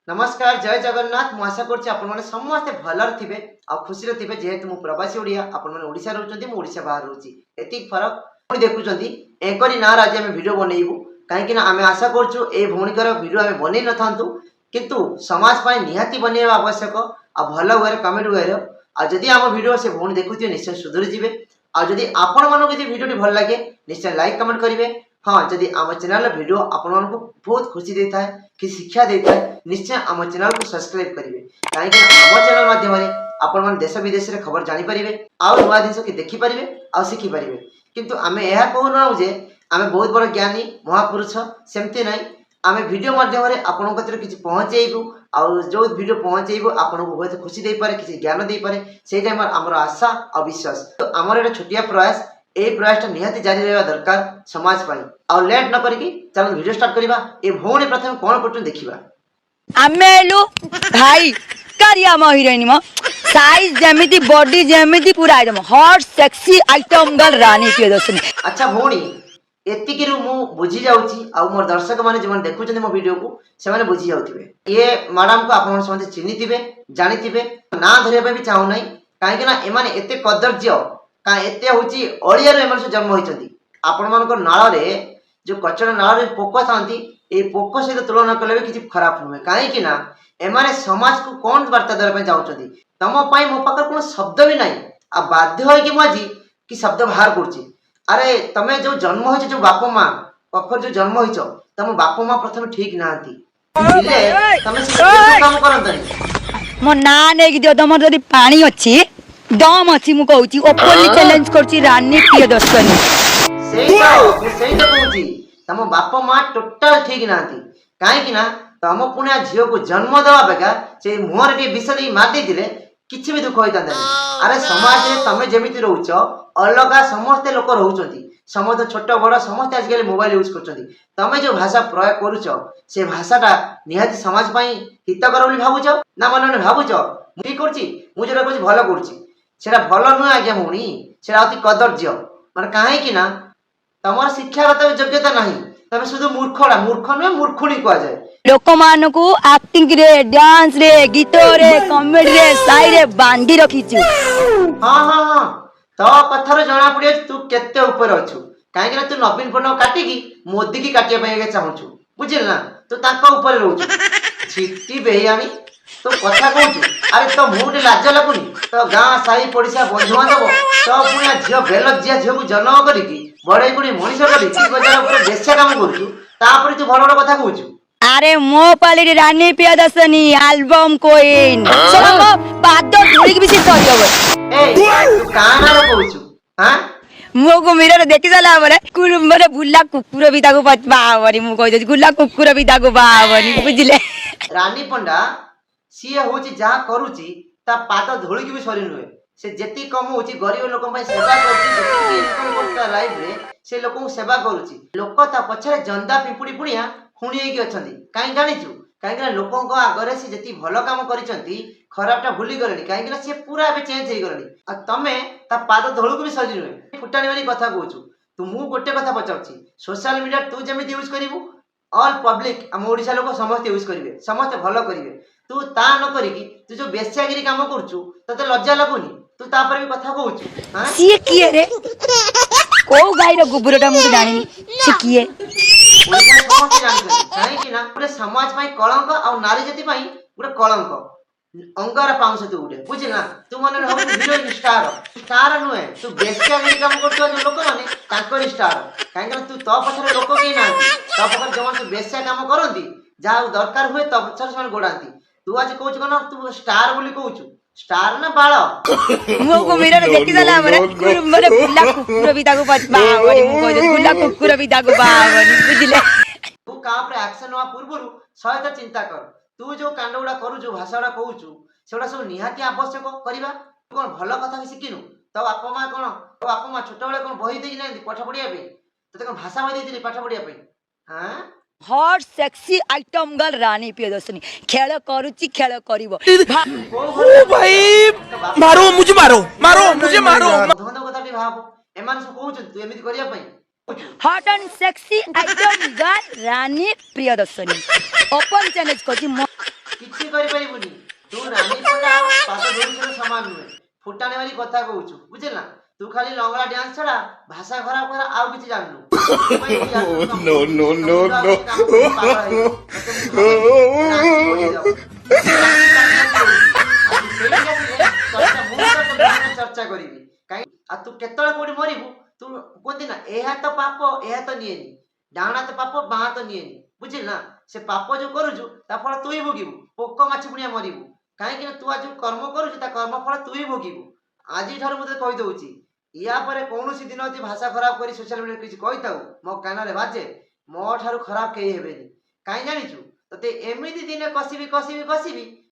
नमस्कार जय जगन्नाथ मु आशा करछि आपण माने समस्त भलर थिबे आ खुशी रे थिबे जेहेतु मु प्रवासी ओडिया आपण माने ओडिसा रहउछन्ती मु ओडिसा बाहर रहउछि एति फरक आपण देखुछन्ती एकरी ना राज्य में वीडियो बनेइबु काहे कि ना आमे आशा करछु ए भौणिकर वीडियो आमे बनै न थांतु किंतु समाज पय निहाती बनेबा आवश्यक आ भल होय कमेंट होय आ जदी हम वीडियो से भौणी देखुथि निश्चय सुधर जिवे आ जदी आपण मानको जदी वीडियो भल लागे निश्चय लाइक कमेंट करिवे। हाँ जदि आम चैनल वीडियो आपण मानको बहुत खुशी देता है कि शिक्षा देता है निश्चय आम चैनल को सब्सक्राइब करेंगे कहीं आम चैनल माध्यम आपण मैंने देश विदेश में खबर जानी पारे आउ नुआ जिन कि देखिपारे आ शिखिपारे किंतु आम यह कहूना जे आम बहुत बड़ ज्ञानी महापुरुष सेमती ना आम वीडियो माध्यम आपण किसी पहुँचेबू आउ जो वीडियो पहुँचेबू आपन को बहुत खुशी दे पारे किसी ज्ञान दे पारे से आमर आशा और विश्वास तो आमर एक छोटिया प्रयास ए प्रयास निहाती जारी रहा दरकार समाज पाई आ लेट न करिकी चलो वीडियो स्टार्ट करिबा ए भौणी प्रथम कोन करथुन देखिबा आमेलु भाई करिया म हिरोइन म साइज जेमिति बॉडी जेमिति पूरा एकदम हॉट सेक्सी आइटम गर्ल रानी प्रियदर्शनी। अच्छा भौणी एतिकी रु मु बुझी जाउची आ मोर दर्शक माने जे माने देखुचन मो वीडियो को से माने बुझी जाउथिबे ये मैडम को आपण समझ चिन्हिथिबे जानिथिबे ना धरिबा भी चाहू नै काहे कि ना एमाने एते कदर्ज्य का एते होची ओडिया रे एमन जन्म होइचंती आपण मानको नाळ रे जो कचरा नाळ रे पोको थांती ए पोको से तुलना कले भी किछि खराब नुहे काहे कि ना एमाने समाज को कोन वार्ता दर पे जाउचंती तम पई मो पाकर कोन शब्द भी नाही आ बाध्य होय कि माजी कि शब्द बाहर करछि। अरे तमे जो जन्म होइछ जो बापा मां पखर जो जन्म होइछ तम बापा मां प्रथम ठीक नांती इले तमे से काम करंतनी मो ना नै कि दियो तमर जदी पानी अछि दम अछि मु कहूची ओपनली चैलेंज करछि रानी प्रियदर्शनी सेही तो कहूची तम बापा मां टोटल ठीक नांती काहे कि ना तम पुण्या झियो को जन्म देवा बेगा से मोहर के विषय मार दिले किछि भी दुख होइता नै। अरे समाज रे तमे जेमिति रहउछ अलगा समस्त लोक रहउचंती समस्त छोट बड़ समस्त आज के मोबाइल यूज करचंती तमे जो भाषा प्रयोग करूछ से भाषाटा निहाती समाज पई हितकर बोली भाबुछ ना मन मन भाबुछ मुई करछि मु जेरा कहछि भलो करछि सेटा भलो नुह आज्ञा भौणी सेटा अति कदर्ज्य माने काहे कि ना तमर शिक्षागत योग्यता नाही तमे शुद्ध मूर्खडा मूर्ख नुह मूर्खुणी कह जाय लोक मानकु एक्टिंग रे डांस रे गीत रे कॉमेडी रे साई रे बांधी रखिछु। हां हां हां तो कथार जना पड़े तू केते ऊपर अछु काहे कि ना तू नवीन पटनायक काटी की मोदी की काटिया पय चाहूछु बुझिल ना तू ताका ऊपर रहउछु छिट्टी बेहियानी तो कथा कहूछु अरे तो मुटे लाज लागुनी तो गां साई पड़िसा बंधु बांधव तो पुण्या झियो बेल जिया झियो को जन्म करिकी बड़े गुडी मनीष करिकी बजार ऊपर बेस्या काम करछु तापर तू बड़ बड़ कथा कहूछु। अरे मो पाली रानी प्रियदर्शनी एल्बम क्वीन चलो मो पाद धुरी की भी सरियो ए तू काना रो कहूछु हां मो को मिरर देखि जाला बरे कुरुमरे बुल्ला कुकुर भी ताको बावरी मु कहि दे गुल्ला कुकुर भी ताको बावरी बुझिले रानी पंडा सीए होची जहा करूची ता पाद धोळी की भी सरी नुहे से जेती कम होची गरीब लोक पय सेवा करची जेती इनकम करता लाइफ रे से लोक को सेवा करूची लोक ता पछरे जंदा पिपुडी पुणिया खुणी हेकी अछंती काई जानिचु काहे कि लोकों को आगरे से जेती भलो काम करिसंती खराबटा भूली गलेनी काहे कि से पूरा बे चेंज हे गलेनी आ तमे ता पाद धोळू को भी सरी नुहे फुटानी वाली कथा कहूछु तू मु गोटे कथा पचाउची सोशल मीडिया तू जेमिति यूज करिवु ऑल पब्लिक हम ओडिसा लोक समस्त यूज करिवे समस्त भलो करिवे तू ता न करिकी तू जो बेस्यागिरी काम करछु तते लज्जा लागुनी तू तापर भी कथा कहूछु हां सी किए रे को गाई रो गुबुरटा मु जानिनी से किए ओडिसा समस्त जानि काहे कि ना पूरे समाज पई कलंक आ नारी जाति पई पूरे कलंक अंगार पाउस तू उडे बुझी ना तू मन रे हीरोइन स्टार स्टार नुहे तू बेस्यागिरी काम करछु जो लोक माने तांकर स्टार काहे कि तू तो पछरे लोक के ना तो पछरे जवन तू बेस्या काम करंती जा दरकार हुए तब पछरे सन गोडांती तू आज कहूछु कना तू स्टार बोली कहूछु स्टार ना बाळ मो को मिरर देखि जाला बरे कुरुमरे बुल्ला कुकुर भी ताको बावरी मु कहि दे गुल्ला कुकुर भी ताको बावरी बुझिले तू का पर एक्शन हुआ पूर्वरु सहायता चिंता कर तू जो कांडोडा करू जो भाषाडा कहूछु सेडा सब निहाती आवश्यक करिबा कोन भलो कथा कि सिकिनु तो बापा मां कोन तो बापा मां छोट बेले कोन बही देइ नै पाठ पढिया पे तते कोन भाषा बही देइली पाठ पढिया पे हां हॉट सेक्सी आइटम गर्ल रानी प्रियदर्शनी खेल करूची खेल करिवो ओ भाई मारो मुझे मारो मारो मुझे मारो धंधो कथा टी भाबो एमान सब कहूछु तू एमिति करिया पे hot and sexy item girl Rani Priyadarshini open challenge करची ସମାନ ନୁହେଁ ଫୁଟାଣି ମାରି କଥା କହୁଛୁ ବୁଝିଲ ନା ତୁ ଖାଲି ଲଙ୍ଗଳା ଡ୍ୟାନ୍ସ ଛଡା ଭାଷା ଖରାପ କରା ଆଉ କିଛି ଜାଣିନୁ ଚର୍ଚ୍ଚା କରିବି କାହିଁକି ଆଉ ତୁ କେତେବେଳେ କୋଉଠି ମରିବୁ ତୁ କୁହନ୍ତି ନା ଏହା ତ ପାପ ଏହା ତ ନିଏନି ଡାହାଣ ହାତ ପାପ ବାଁ ହାତ ନିଏନି ବୁଝିଲ ନା ସେ ପାପ ଯୋଉ କରୁଛୁ ତା ଫଳ ତୁ ହିଁ ଭୋଗିବୁ ପୋକ ମାଛି ପୁଣିଆ ମରିବୁ କାହିଁକି ନା ତୁ ଆଜି ଯୋଉ କର୍ମ କରୁଛୁ ତା କର୍ମ ଫଳ ତୁ ହିଁ ଭୋଗିବୁ ଆଜିଠାରୁ ମୁଁ ତତେ କହିଦଉଛି ୟା ପରେ କୌଣସି ଦିନ ଯଦି ଭାଷା ଖରାପ କରି ସୋସିଆଲ ମିଡ଼ିଆରେ କିଛି କହିଥାଉ ମୋ କାନରେ ବାଜେ ମୋ ଠାରୁ ଖରାପ କେହି ହେବେନି କାହିଁ ଜାଣିଛୁ ତତେ ଏମିତି ଦିନେ କଷିବି କଷିବି କଷିବି